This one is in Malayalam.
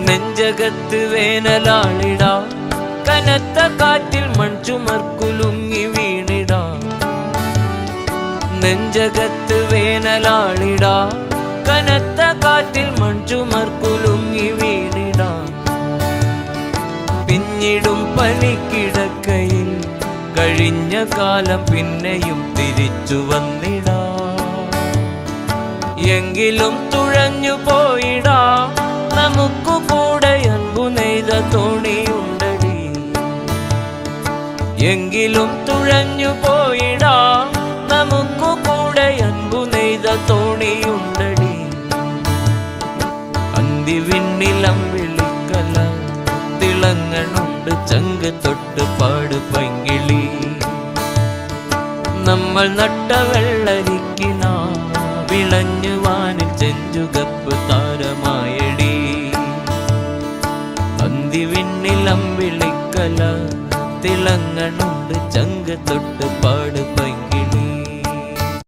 നെഞ്ചകത്ത് വേനലാളിടാ കനത്ത കാറ്റിൽ മൺചുമർക്കുലുങ്ങി വീണിടാ നെഞ്ചകത്ത് വേനലാളിടാ കനത്ത കാറ്റിൽ മൺചുമർക്കുലുങ്ങി വീണിടാ പിന്നിടും പനിക്കിടക്കയിൽ കഴിഞ്ഞ കാലം പിന്നെയും തിരിച്ചു വന്നിടാ എങ്കിലും തുഴഞ്ഞു പോയിടാ നമുക്കു കൂടെ അൻപു നെയ്ത തോണിയുണ്ടടി എങ്കിലും തുഴഞ്ഞു പോയിടാ നമുക്കു കൂടെ അൻപു നെയ്ത തോണിയുണ്ടടി അന്തിവിണ്ണിലം വിളിക്കല തിളങ്ങണുണ്ട് ചങ്ക് തൊട്ട് പാട് പൈങ്കിളി നമ്മൾ നട്ട വെള്ളരിക്കിന വിളഞ്ഞു വാനിൽ ചെഞ്ചുകപ്പ് താരമായടി അന്തിവിണ്ണിലം വിളിക്കല തിളങ്ങണുണ്ട് ചങ്ക് തൊട്ട് പാട്